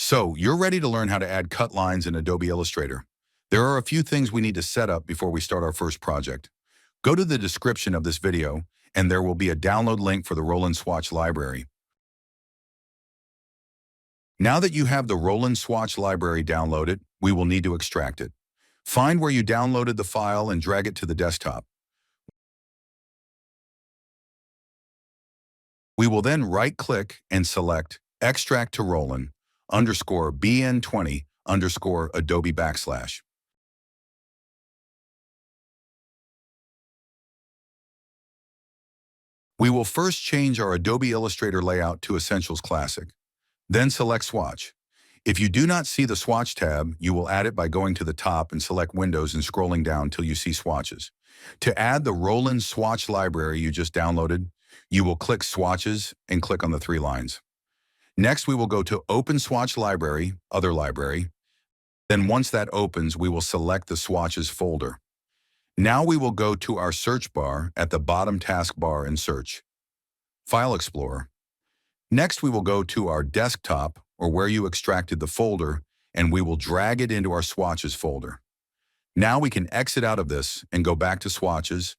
So, you're ready to learn how to add cut lines in Adobe Illustrator. There are a few things we need to set up before we start our first project. Go to the description of this video, and there will be a download link for the Roland Swatch library. Now that you have the Roland Swatch library downloaded, we will need to extract it. Find where you downloaded the file and drag it to the desktop. We will then right-click and select Extract to Roland _BN20 _ Adobe \. We will first change our Adobe Illustrator layout to Essentials Classic. Then select Swatch. If you do not see the Swatch tab, you will add it by going to the top and select Windows and scrolling down till you see Swatches. To add the Roland Swatch library you just downloaded, you will click Swatches and click on the 3 lines. Next, we will go to Open Swatch Library, Other Library. Then once that opens, we will select the Swatches folder. Now we will go to our search bar at the bottom taskbar and search File Explorer. Next, we will go to our desktop or where you extracted the folder, and we will drag it into our Swatches folder. Now we can exit out of this and go back to Swatches,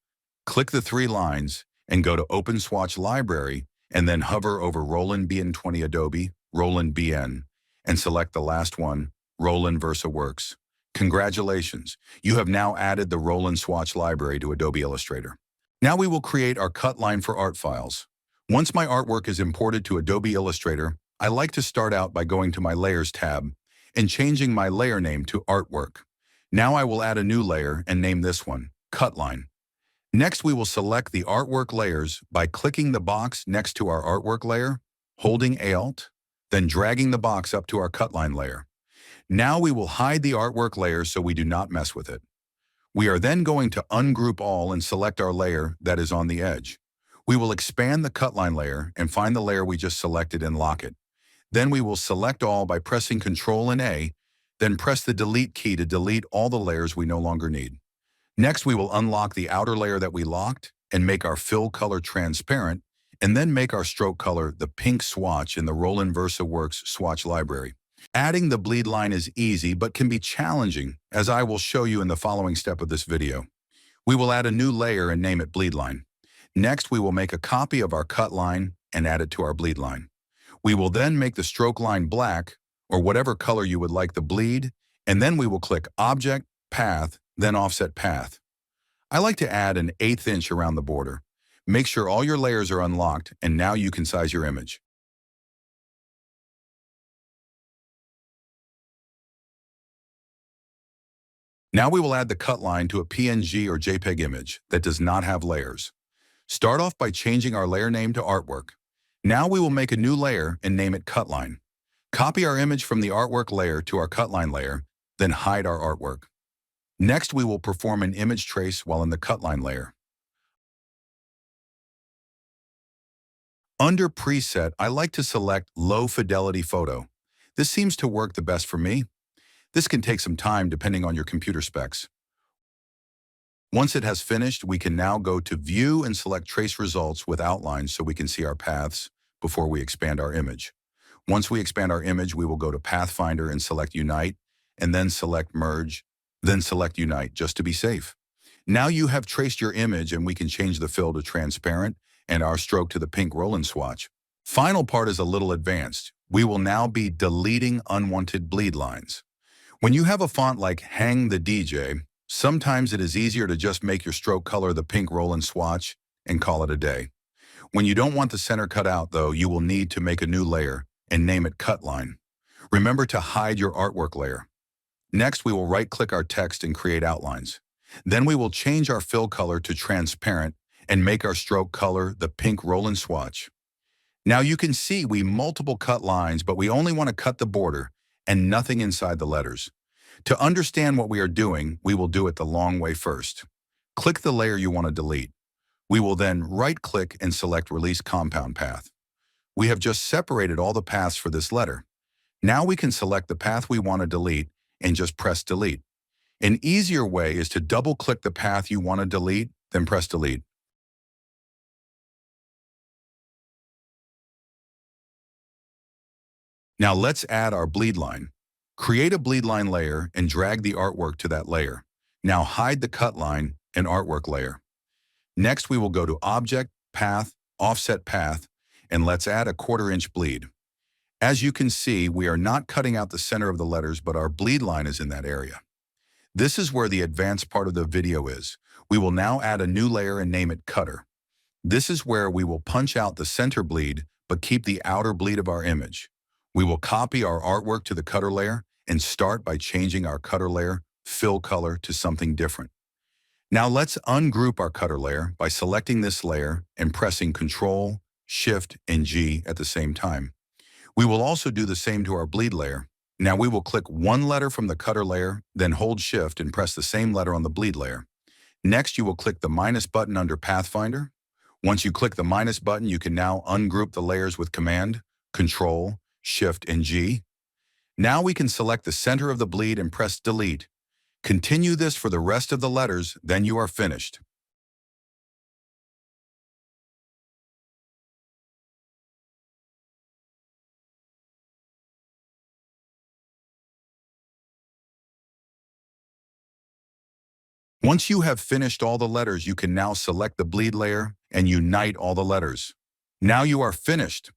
click the 3 lines, and go to Open Swatch Library, and then hover over Roland BN20 Adobe, Roland BN, and select the last one, Roland VersaWorks. Congratulations, you have now added the Roland Swatch library to Adobe Illustrator. Now we will create our cut line for art files. Once my artwork is imported to Adobe Illustrator, I like to start out by going to my Layers tab and changing my layer name to Artwork. Now I will add a new layer and name this one Cutline. Next, we will select the artwork layers by clicking the box next to our artwork layer, holding Alt, then dragging the box up to our Cutline layer. Now we will hide the artwork layer so we do not mess with it. We are then going to ungroup all and select our layer that is on the edge. We will expand the Cutline layer and find the layer we just selected and lock it. Then we will select all by pressing Ctrl and A, then press the Delete key to delete all the layers we no longer need. Next, we will unlock the outer layer that we locked and make our fill color transparent, and then make our stroke color the pink swatch in the Roland VersaWorks swatch library. Adding the bleed line is easy but can be challenging, as I will show you in the following step of this video. We will add a new layer and name it bleed line. Next, we will make a copy of our cut line and add it to our bleed line. We will then make the stroke line black, or whatever color you would like the bleed, and then we will click Object, Path, then Offset Path. I like to add an 1/8 inch around the border. Make sure all your layers are unlocked, and now you can size your image. Now we will add the cut line to a PNG or JPEG image that does not have layers. Start off by changing our layer name to Artwork. Now we will make a new layer and name it Cutline. Copy our image from the Artwork layer to our Cutline layer, then hide our artwork. Next, we will perform an image trace while in the Cutline layer. Under Preset, I like to select Low Fidelity Photo. This seems to work the best for me. This can take some time depending on your computer specs. Once it has finished, we can now go to View and select Trace Results with outlines so we can see our paths before we expand our image. Once we expand our image, we will go to Pathfinder and select Unite, and then select Merge, then select Unite just to be safe. Now you have traced your image, and we can change the fill to transparent and our stroke to the pink Roland swatch. Final part is a little advanced. We will now be deleting unwanted bleed lines. When you have a font like Hang the DJ, sometimes it is easier to just make your stroke color the pink Roland swatch and call it a day. When you don't want the center cut out, though, you will need to make a new layer and name it Cutline. Remember to hide your artwork layer. Next, we will right-click our text and create outlines. Then we will change our fill color to transparent and make our stroke color the pink Roland swatch. Now you can see we multiple cut lines, but we only want to cut the border and nothing inside the letters. To understand what we are doing, we will do it the long way first. Click the layer you want to delete. We will then right-click and select Release Compound Path. We have just separated all the paths for this letter. Now we can select the path we want to delete and just press Delete. An easier way is to double-click the path you want to delete, then press Delete. Now let's add our bleed line. Create a bleed line layer and drag the artwork to that layer. Now hide the cut line and artwork layer. Next, we will go to Object, Path, Offset Path, and let's add a 1/4 inch bleed. As you can see, we are not cutting out the center of the letters, but our bleed line is in that area. This is where the advanced part of the video is. We will now add a new layer and name it Cutter. This is where we will punch out the center bleed, but keep the outer bleed of our image. We will copy our artwork to the cutter layer and start by changing our cutter layer fill color to something different. Now let's ungroup our cutter layer by selecting this layer and pressing Ctrl, Shift, and G at the same time. We will also do the same to our bleed layer. Now we will click one letter from the cutter layer, then hold Shift and press the same letter on the bleed layer. Next, you will click the minus button under Pathfinder. Once you click the minus button, you can now ungroup the layers with Command, Ctrl, Shift, and G. Now we can select the center of the bleed and press Delete. Continue this for the rest of the letters, then you are finished. Once you have finished all the letters, you can now select the bleed layer and unite all the letters. Now you are finished.